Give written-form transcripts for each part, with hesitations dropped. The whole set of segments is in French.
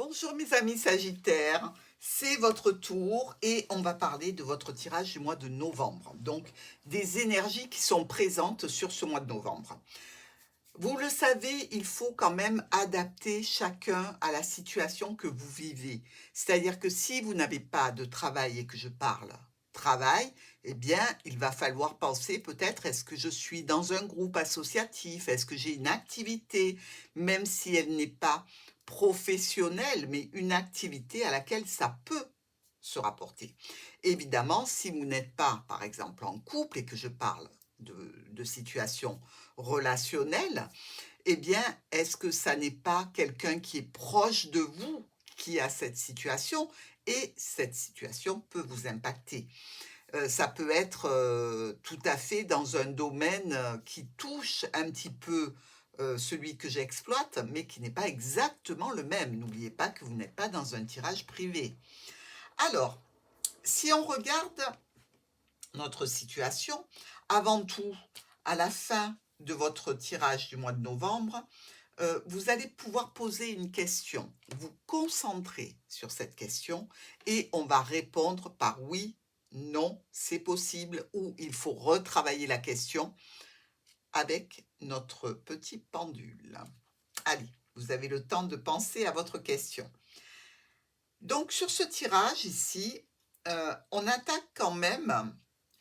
Bonjour mes amis Sagittaires, c'est votre tour et on va parler de votre tirage du mois de novembre. Donc des énergies qui sont présentes sur ce mois de novembre. Vous le savez, il faut quand même adapter chacun à la situation que vous vivez. C'est-à-dire que si vous n'avez pas de travail et que je parle travail, eh bien, il va falloir penser peut-être, est-ce que je suis dans un groupe associatif? Est-ce que j'ai une activité, même si elle n'est pas professionnelle, mais une activité à laquelle ça peut se rapporter. Évidemment, si vous n'êtes pas, par exemple, en couple et que je parle de situation relationnelle, eh bien, est-ce que ça n'est pas quelqu'un qui est proche de vous qui a cette situation et cette situation peut vous impacter? Ça peut être, tout à fait dans un domaine, qui touche un petit peu, celui que j'exploite, mais qui n'est pas exactement le même. N'oubliez pas que vous n'êtes pas dans un tirage privé. Alors, si on regarde notre situation, avant tout, à la fin de votre tirage du mois de novembre, vous allez pouvoir poser une question, vous concentrer sur cette question et on va répondre par oui, non, c'est possible ou il faut retravailler la question avec notre petit pendule. Allez, vous avez le temps de penser à votre question. Donc sur ce tirage ici, on attaque quand même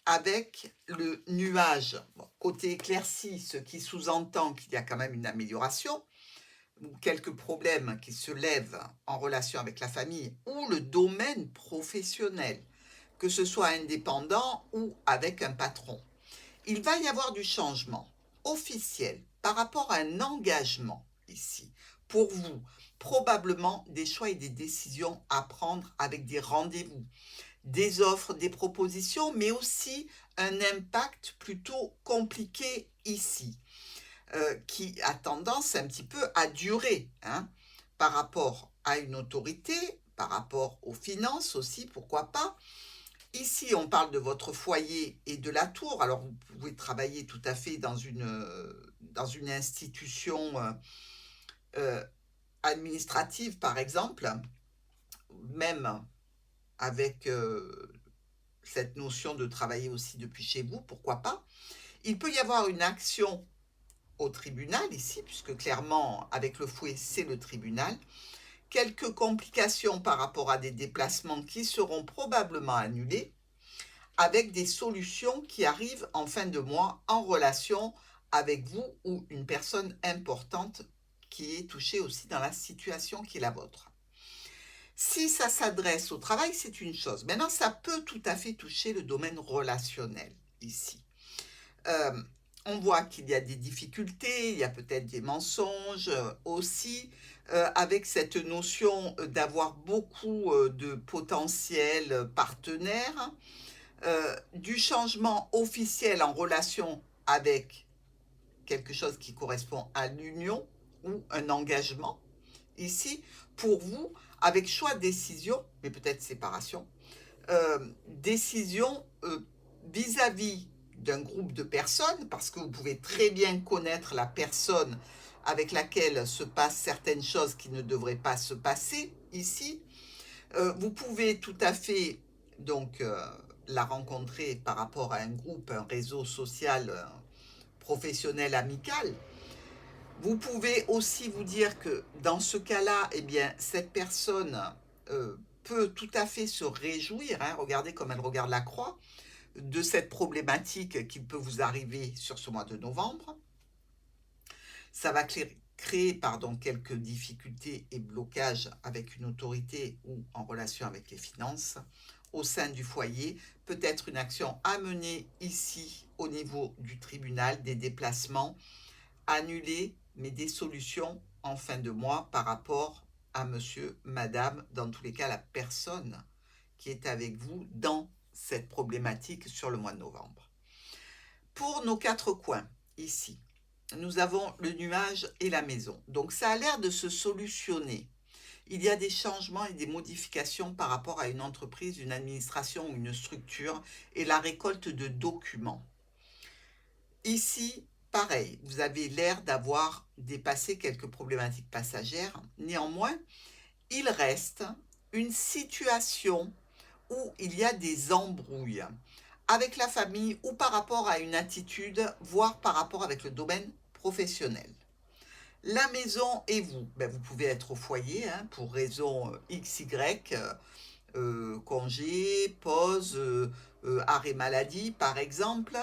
avec le nuage. Bon, côté éclairci, ce qui sous-entend qu'il y a quand même une amélioration, ou quelques problèmes qui se lèvent en relation avec la famille ou le domaine professionnel, que ce soit indépendant ou avec un patron. Il va y avoir du changement officiel par rapport à un engagement ici. Pour vous, probablement des choix et des décisions à prendre avec des rendez-vous, des offres, des propositions, mais aussi un impact plutôt compliqué ici, qui a tendance un petit peu à durer, hein, par rapport à une autorité, par rapport aux finances aussi, pourquoi pas. Ici, on parle de votre foyer et de la tour. Alors, vous pouvez travailler tout à fait dans une institution euh, administrative, par exemple, même avec cette notion de travailler aussi depuis chez vous, pourquoi pas. Il peut y avoir une action au tribunal ici, puisque clairement, avec le fouet, c'est le tribunal. Quelques complications par rapport à des déplacements qui seront probablement annulés, avec des solutions qui arrivent en fin de mois en relation avec vous ou une personne importante qui est touchée aussi dans la situation qui est la vôtre. Si ça s'adresse au travail, c'est une chose. Maintenant, ça peut tout à fait toucher le domaine relationnel ici. Euh, on voit qu'il y a des difficultés, il y a peut-être des mensonges aussi, avec cette notion d'avoir beaucoup de potentiels partenaires, du changement officiel en relation avec quelque chose qui correspond à l'union ou un engagement. Ici, pour vous, avec choix de décision, mais peut-être séparation, décision vis-à-vis d'un groupe de personnes, parce que vous pouvez très bien connaître la personne avec laquelle se passent certaines choses qui ne devraient pas se passer ici. Vous pouvez tout à fait donc la rencontrer par rapport à un groupe, un réseau social, professionnel, amical. Vous pouvez aussi vous dire que dans ce cas-là, eh bien, cette personne peut tout à fait se réjouir, hein, regardez comme elle regarde la croix, de cette problématique qui peut vous arriver sur ce mois de novembre. Ça va créer quelques difficultés et blocages avec une autorité ou en relation avec les finances au sein du foyer, peut-être une action à mener ici au niveau du tribunal, des déplacements annulés, mais des solutions en fin de mois par rapport à monsieur, madame, dans tous les cas la personne qui est avec vous dans cette problématique sur le mois de novembre. Pour nos quatre coins, ici, nous avons le nuage et la maison. Donc ça a l'air de se solutionner. Il y a des changements et des modifications par rapport à une entreprise, une administration ou une structure et la récolte de documents. Ici, pareil, vous avez l'air d'avoir dépassé quelques problématiques passagères. Néanmoins, il reste une situation où il y a des embrouilles avec la famille ou par rapport à une attitude, voire par rapport avec le domaine professionnel. La maison et vous, ben, vous pouvez être au foyer hein, pour raison XY, congé, pause, arrêt maladie par exemple,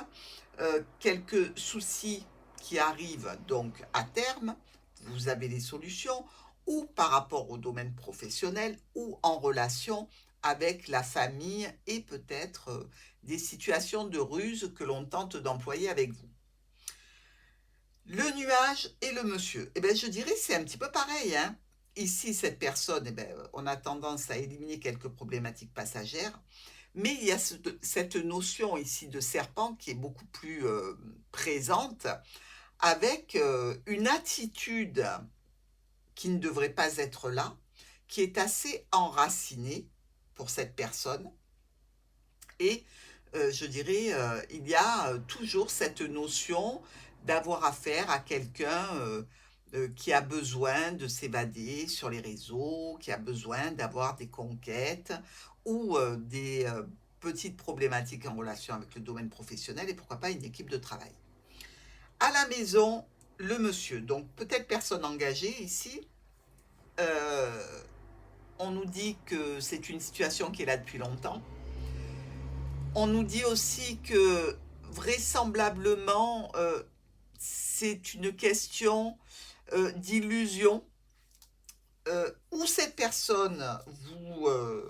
quelques soucis qui arrivent donc à terme, vous avez des solutions, ou par rapport au domaine professionnel, ou en relation avec la famille et peut-être des situations de ruse que l'on tente d'employer avec vous. Le nuage et le monsieur, eh bien, je dirais c'est un petit peu pareil. Hein. Ici, cette personne, eh bien, on a tendance à éliminer quelques problématiques passagères, mais il y a cette notion ici de serpent qui est beaucoup plus présente, avec une attitude qui ne devrait pas être là, qui est assez enracinée pour cette personne. Et je dirais, il y a toujours cette notion d'avoir affaire à quelqu'un qui a besoin de s'évader sur les réseaux, qui a besoin d'avoir des conquêtes ou des petites problématiques en relation avec le domaine professionnel et pourquoi pas une équipe de travail. À la maison, le monsieur, donc peut-être personne engagée ici, euh, on nous dit que c'est une situation qui est là depuis longtemps. On nous dit aussi que vraisemblablement, c'est une question d'illusion où cette personne vous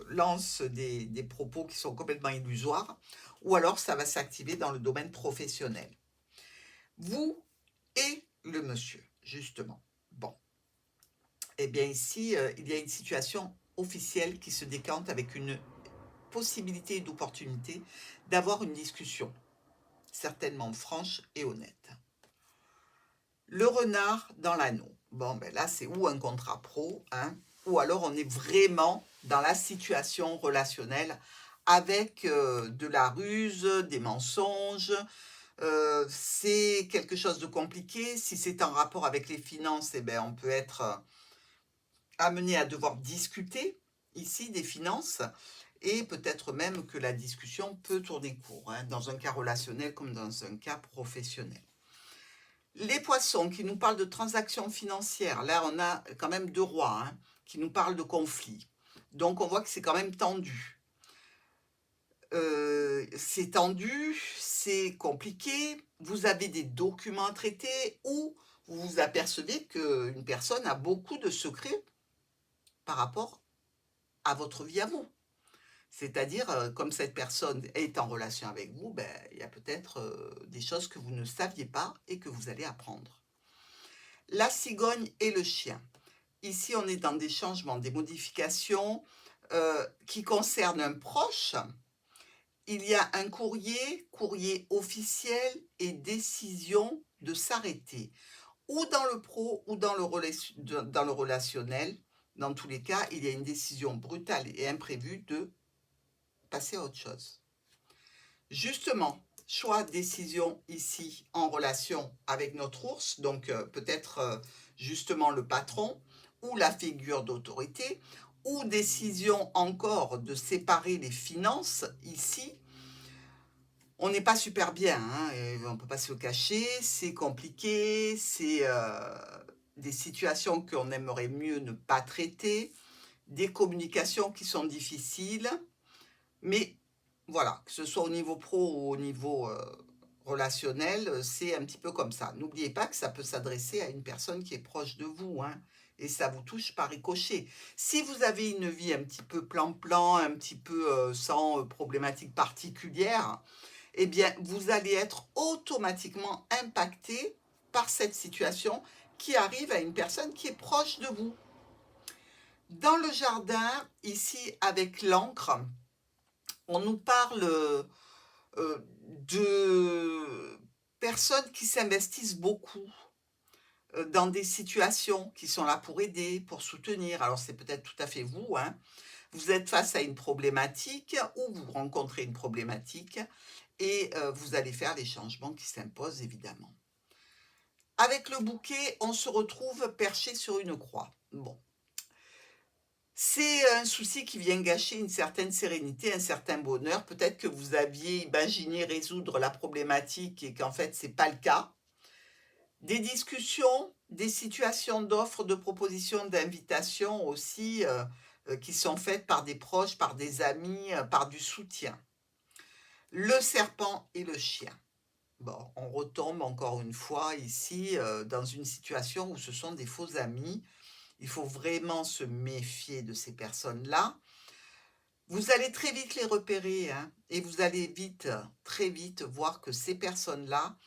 lance des propos qui sont complètement illusoires, ou alors ça va s'activer dans le domaine professionnel. Vous et le monsieur, justement. Bon. Eh bien ici, il y a une situation officielle qui se décante avec une possibilité et d'opportunité d'avoir une discussion, certainement franche et honnête. Le renard dans l'anneau. Bon, ben là, c'est ou un contrat pro, hein, ou alors on est vraiment dans la situation relationnelle avec de la ruse, des mensonges. C'est quelque chose de compliqué. Si c'est en rapport avec les finances, eh ben, on peut être amené à devoir discuter ici des finances et peut-être même que la discussion peut tourner court, hein, dans un cas relationnel comme dans un cas professionnel. Les poissons qui nous parlent de transactions financières, là on a quand même deux rois hein, qui nous parlent de conflits. Donc on voit que c'est quand même tendu. C'est tendu, c'est compliqué, vous avez des documents à traiter ou vous vous apercevez qu'une personne a beaucoup de secrets par rapport à votre vie à vous. C'est-à-dire, comme cette personne est en relation avec vous, ben, il y a peut-être des choses que vous ne saviez pas et que vous allez apprendre. La cigogne et le chien. Ici, on est dans des changements, des modifications qui concernent un proche. Il y a un courrier officiel et décision de s'arrêter, ou dans le pro ou dans le relationnel. Dans tous les cas, il y a une décision brutale et imprévue de passer à autre chose. Justement, choix, décision ici en relation avec notre ours, donc peut-être justement le patron ou la figure d'autorité, ou décision encore de séparer les finances ici. On n'est pas super bien, hein, et on ne peut pas se le cacher, c'est compliqué, c'est des situations qu'on aimerait mieux ne pas traiter, des communications qui sont difficiles, mais voilà, que ce soit au niveau pro ou au niveau relationnel, c'est un petit peu comme ça. N'oubliez pas que ça peut s'adresser à une personne qui est proche de vous, hein, et ça vous touche par ricochet. Si vous avez une vie un petit peu plan-plan, un petit peu sans problématique particulière, eh bien, vous allez être automatiquement impacté par cette situation qui arrive à une personne qui est proche de vous. Dans le jardin, ici avec l'encre, on nous parle de personnes qui s'investissent beaucoup dans des situations qui sont là pour aider, pour soutenir. Alors c'est peut-être tout à fait vous, hein. Vous êtes face à une problématique ou vous rencontrez une problématique et vous allez faire les changements qui s'imposent évidemment. Avec le bouquet, on se retrouve perché sur une croix. Bon. C'est un souci qui vient gâcher une certaine sérénité, un certain bonheur. Peut-être que vous aviez imaginé résoudre la problématique et qu'en fait, c'est pas le cas. Des discussions, des situations d'offres, de propositions, d'invitations aussi, qui sont faites par des proches, par des amis, par du soutien. Le serpent et le chien. Bon, on retombe encore une fois ici, dans une situation où ce sont des faux amis. Il faut vraiment se méfier de ces personnes-là. Vous allez très vite les repérer, hein, et vous allez vite, très vite voir que ces personnes-là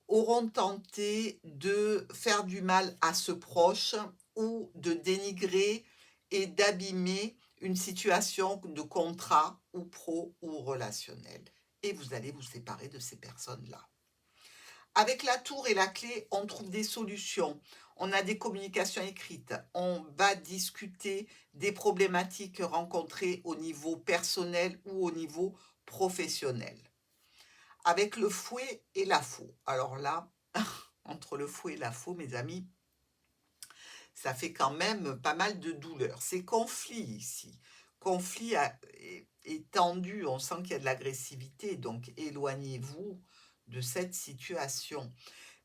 auront tenté de faire du mal à ce proche ou de dénigrer et d'abîmer une situation de contrat ou pro ou relationnel. Et vous allez vous séparer de ces personnes-là. Avec la tour et la clé, on trouve des solutions. On a des communications écrites. On va discuter des problématiques rencontrées au niveau personnel ou au niveau professionnel. Avec le fouet et la faux. Alors là, entre le fouet et la faux, mes amis, ça fait quand même pas mal de douleur. C'est conflit ici. Conflit est tendu, on sent qu'il y a de l'agressivité, donc éloignez-vous de cette situation.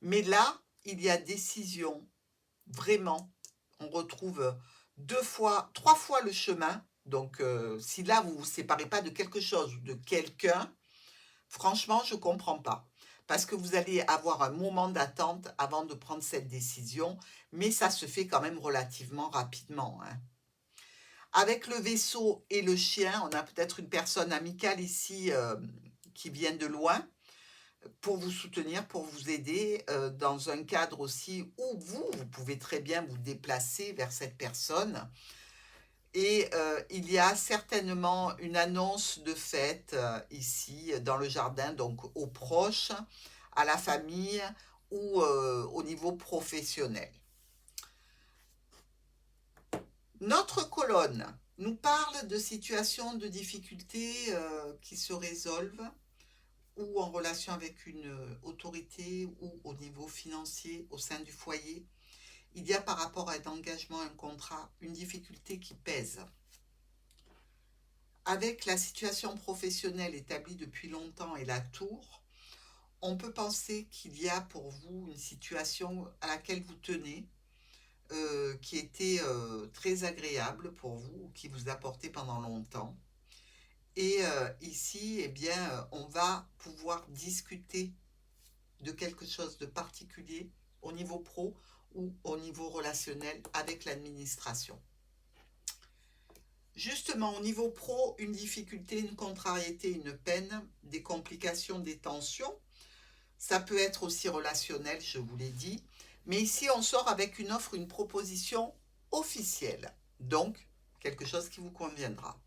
Mais là, il y a décision, vraiment. On retrouve 2 fois, 3 fois le chemin. Donc, si là, vous ne vous séparez pas de quelque chose ou de quelqu'un, franchement, je ne comprends pas. Parce que vous allez avoir un moment d'attente avant de prendre cette décision, mais ça se fait quand même relativement rapidement, hein. Avec le vaisseau et le chien, on a peut-être une personne amicale ici qui vient de loin pour vous soutenir, pour vous aider dans un cadre aussi où vous pouvez très bien vous déplacer vers cette personne. Et il y a certainement une annonce de fête ici dans le jardin, donc aux proches, à la famille ou au niveau professionnel. Notre colonne nous parle de situations de difficultés qui se résolvent ou en relation avec une autorité ou au niveau financier au sein du foyer. Il y a par rapport à un engagement, un contrat, une difficulté qui pèse. Avec la situation professionnelle établie depuis longtemps et la tour, on peut penser qu'il y a pour vous une situation à laquelle vous tenez, qui était très agréable pour vous, qui vous a porté pendant longtemps. Et ici, eh bien, on va pouvoir discuter de quelque chose de particulier au niveau pro ou au niveau relationnel avec l'administration. Justement, au niveau pro, une difficulté, une contrariété, une peine, des complications, des tensions. Ça peut être aussi relationnel, je vous l'ai dit. Mais ici, on sort avec une offre, une proposition officielle. Donc, quelque chose qui vous conviendra.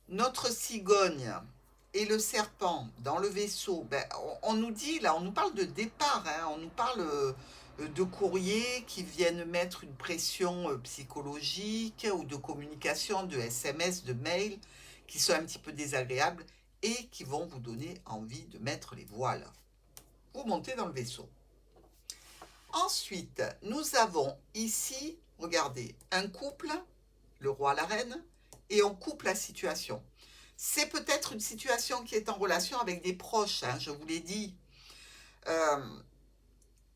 Notre cigogne et le serpent dans le vaisseau, ben, on nous dit, là, on nous parle de départ, hein, on nous parle de courriers qui viennent mettre une pression psychologique ou de communication, de SMS, de mails, qui sont un petit peu désagréables et qui vont vous donner envie de mettre les voiles. Vous montez dans le vaisseau. Ensuite, nous avons ici, regardez, un couple, le roi, la reine, et on coupe la situation. C'est peut-être une situation qui est en relation avec des proches, hein, je vous l'ai dit.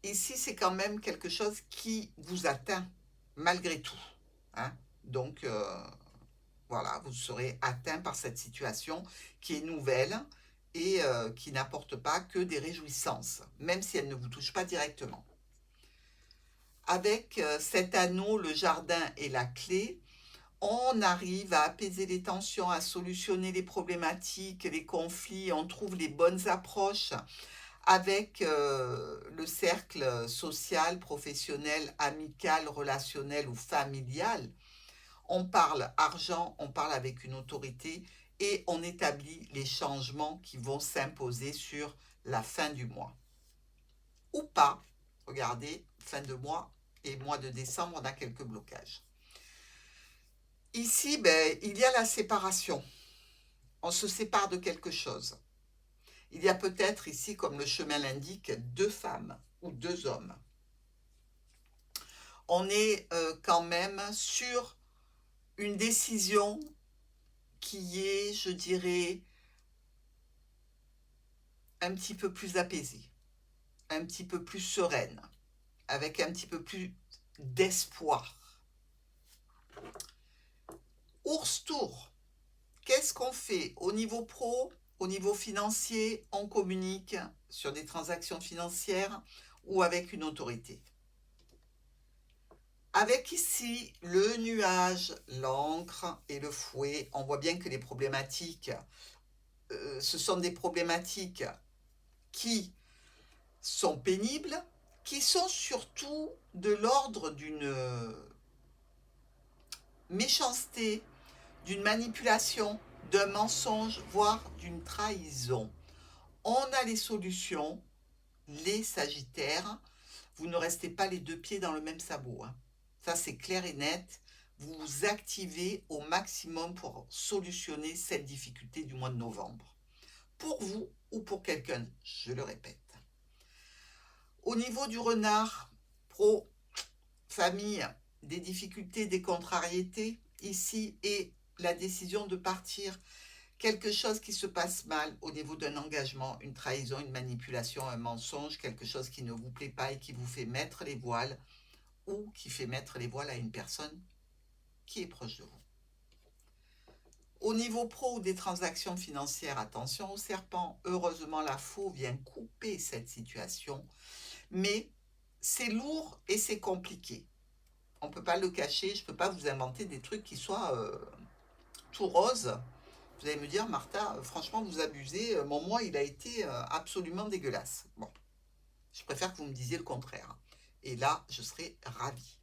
Ici, c'est quand même quelque chose qui vous atteint, malgré tout, hein. Donc, voilà, vous serez atteint par cette situation qui est nouvelle et qui n'apporte pas que des réjouissances, même si elle ne vous touche pas directement. Avec cet anneau, le jardin et la clé, on arrive à apaiser les tensions, à solutionner les problématiques, les conflits, on trouve les bonnes approches avec le cercle social, professionnel, amical, relationnel ou familial. On parle argent, on parle avec une autorité et on établit les changements qui vont s'imposer sur la fin du mois. Ou pas, regardez, fin de mois et mois de décembre, on a quelques blocages. Ici, ben, il y a la séparation. On se sépare de quelque chose. Il y a peut-être ici, comme le chemin l'indique, 2 femmes ou 2 hommes. On est quand même sur une décision qui est, je dirais, un petit peu plus apaisée, un petit peu plus sereine, avec un petit peu plus d'espoir. Ours Tour, qu'est-ce qu'on fait au niveau pro, au niveau financier? On communique sur des transactions financières ou avec une autorité. Avec ici le nuage, l'encre et le fouet, on voit bien que les problématiques, ce sont des problématiques qui sont pénibles, qui sont surtout de l'ordre d'une méchanceté, d'une manipulation, d'un mensonge, voire d'une trahison. On a les solutions, les Sagittaires. Vous ne restez pas les deux pieds dans le même sabot, hein. Ça, c'est clair et net. Vous vous activez au maximum pour solutionner cette difficulté du mois de novembre. Pour vous ou pour quelqu'un, je le répète. Au niveau du renard, pro, famille, des difficultés, des contrariétés, ici, et la décision de partir, quelque chose qui se passe mal au niveau d'un engagement, une trahison, une manipulation, un mensonge, quelque chose qui ne vous plaît pas et qui vous fait mettre les voiles, ou qui fait mettre les voiles à une personne qui est proche de vous. Au niveau pro ou des transactions financières, attention au serpent. Heureusement, la faux vient couper cette situation, mais c'est lourd et c'est compliqué. On ne peut pas le cacher, je ne peux pas vous inventer des trucs qui soient tout roses. Vous allez me dire, Martha, franchement, vous abusez, mon mois, il a été absolument dégueulasse. Bon, je préfère que vous me disiez le contraire. Et là, je serai ravie.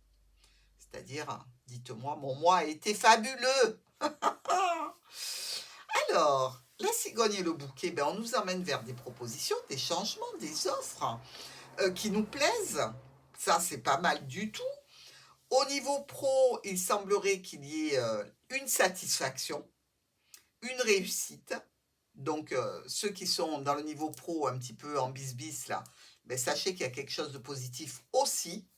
C'est-à-dire, dites-moi, mon mois a été fabuleux. Alors, la cigogne et le bouquet, ben, on nous emmène vers des propositions, des changements, des offres qui nous plaisent. Ça, c'est pas mal du tout. Au niveau pro, il semblerait qu'il y ait une satisfaction, une réussite. Donc, ceux qui sont dans le niveau pro un petit peu en bis-bis, là, ben, sachez qu'il y a quelque chose de positif aussi.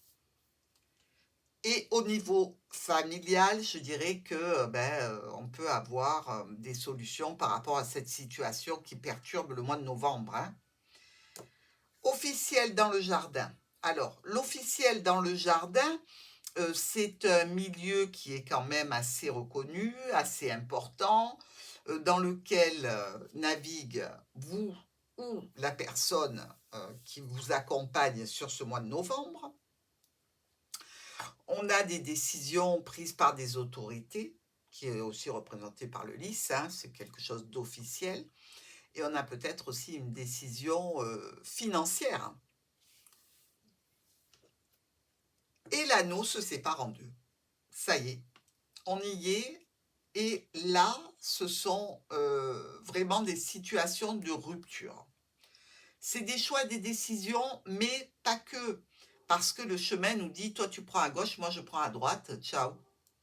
Et au niveau familial, je dirais que on peut avoir des solutions par rapport à cette situation qui perturbe le mois de novembre, hein. Officiel dans le jardin. Alors, l'officiel dans le jardin, c'est un milieu qui est quand même assez reconnu, assez important, dans lequel navigue vous ou la personne qui vous accompagne sur ce mois de novembre. On a des décisions prises par des autorités, qui est aussi représentée par le lys, hein, c'est quelque chose d'officiel. Et on a peut-être aussi une décision financière. Et l'anneau se sépare en deux. Ça y est, on y est. Et là, ce sont vraiment des situations de rupture. C'est des choix, des décisions, mais pas que. Parce que le chemin nous dit, toi tu prends à gauche, moi je prends à droite, ciao.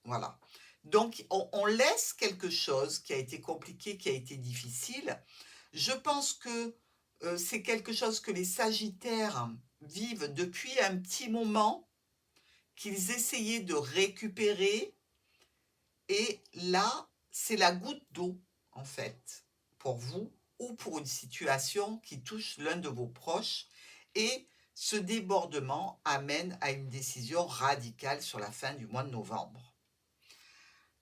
Voilà. Donc on laisse quelque chose qui a été compliqué, qui a été difficile. Je pense que c'est quelque chose que les Sagittaires vivent depuis un petit moment, qu'ils essayaient de récupérer. Et là, c'est la goutte d'eau, en fait, pour vous ou pour une situation qui touche l'un de vos proches. Et ce débordement amène à une décision radicale sur la fin du mois de novembre.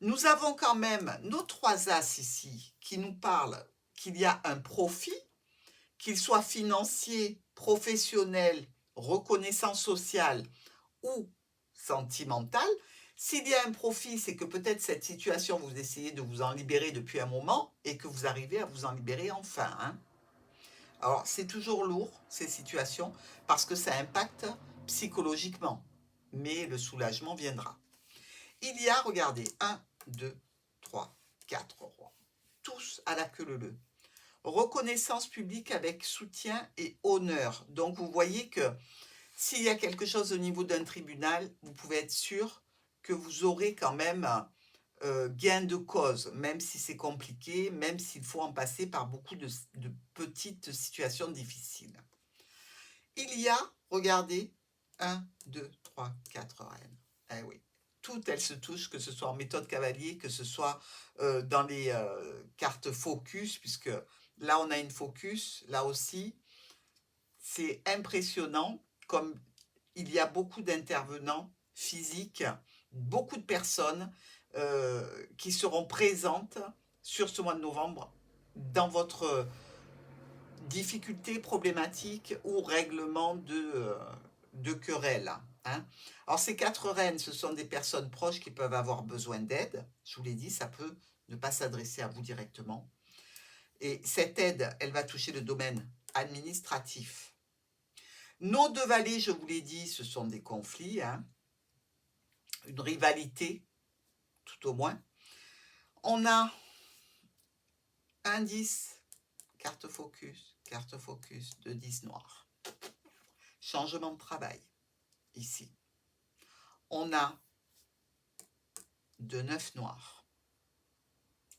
Nous avons quand même nos trois as ici qui nous parlent qu'il y a un profit, qu'il soit financier, professionnel, reconnaissance sociale ou sentimental. S'il y a un profit, c'est que peut-être cette situation, vous essayez de vous en libérer depuis un moment et que vous arrivez à vous en libérer enfin, hein. Alors, c'est toujours lourd, ces situations, parce que ça impacte psychologiquement. Mais le soulagement viendra. Il y a, regardez, 1, 2, 3, 4 rois. Tous à la queue leu-leu. Reconnaissance publique avec soutien et honneur. Donc, vous voyez que s'il y a quelque chose au niveau d'un tribunal, vous pouvez être sûr que vous aurez quand même gain de cause, même si c'est compliqué, même s'il faut en passer par beaucoup de petites situations difficiles. Il y a, regardez, 1, 2, 3, 4 reines. Eh oui, toutes elles se touchent, que ce soit en méthode cavalier, que ce soit dans les cartes focus, puisque là on a une focus, là aussi. C'est impressionnant comme il y a beaucoup d'intervenants physiques, beaucoup de personnes qui seront présentes sur ce mois de novembre dans votre difficulté, problématique ou règlement de querelles. Hein. Alors ces 4 reines, ce sont des personnes proches qui peuvent avoir besoin d'aide. Je vous l'ai dit, ça peut ne pas s'adresser à vous directement. Et cette aide, elle va toucher le domaine administratif. Nos 2 valets, je vous l'ai dit, ce sont des conflits, hein, une rivalité, tout au moins. On a un 10, carte focus, 2 10 noirs. Changement de travail, ici. On a 2 9 noirs,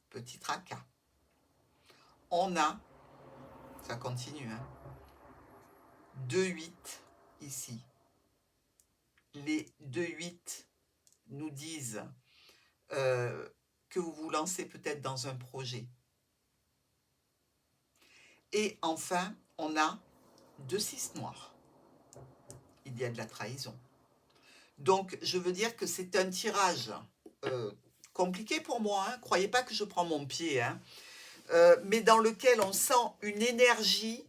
petit tracas. On a, ça continue, hein, 2 8 ici. Les 2 8 nous disent que vous vous lancez peut-être dans un projet. Et enfin, on a 2 6 noirs. Il y a de la trahison. Donc, je veux dire que c'est un tirage compliqué pour moi. Hein. Croyez pas que je prends mon pied. Hein. Mais dans lequel on sent une énergie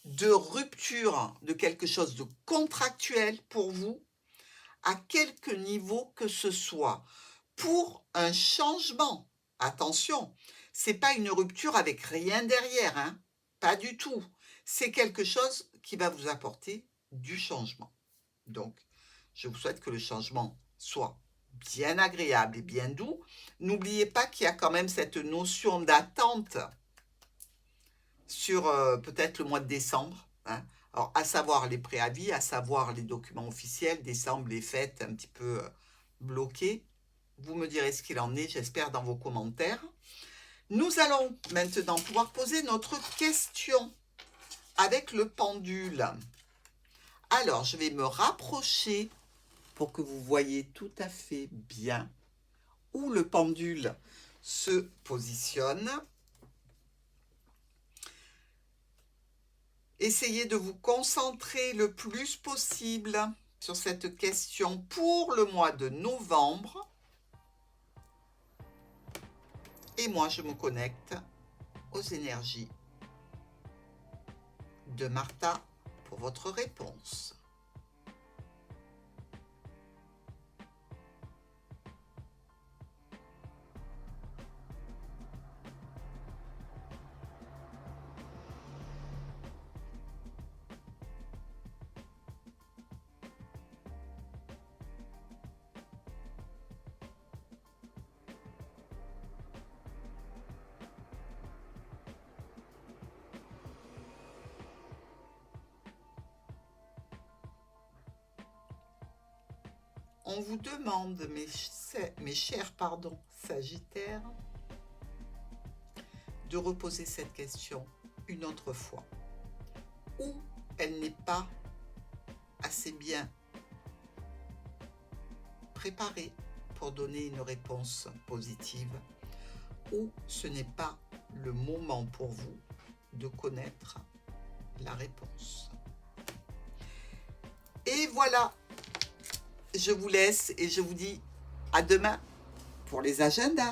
de rupture de quelque chose de contractuel pour vous, à quelque niveau que ce soit, pour un changement. Attention, c'est pas une rupture avec rien derrière, hein, pas du tout. C'est quelque chose qui va vous apporter du changement. Donc, je vous souhaite que le changement soit bien agréable et bien doux. N'oubliez pas qu'il y a quand même cette notion d'attente sur peut-être le mois de décembre. Hein. Alors, à savoir les préavis, à savoir les documents officiels, décembre, les fêtes un petit peu bloquées. Vous me direz ce qu'il en est, j'espère, dans vos commentaires. Nous allons maintenant pouvoir poser notre question avec le pendule. Alors, je vais me rapprocher pour que vous voyez tout à fait bien où le pendule se positionne. Essayez de vous concentrer le plus possible sur cette question pour le mois de novembre. Et moi, je me connecte aux énergies de Martha pour votre réponse. On vous demande, mes chers Sagittaires, de reposer cette question une autre fois, où elle n'est pas assez bien préparée pour donner une réponse positive, ou ce n'est pas le moment pour vous de connaître la réponse. Et voilà, je vous laisse et je vous dis à demain pour les agendas.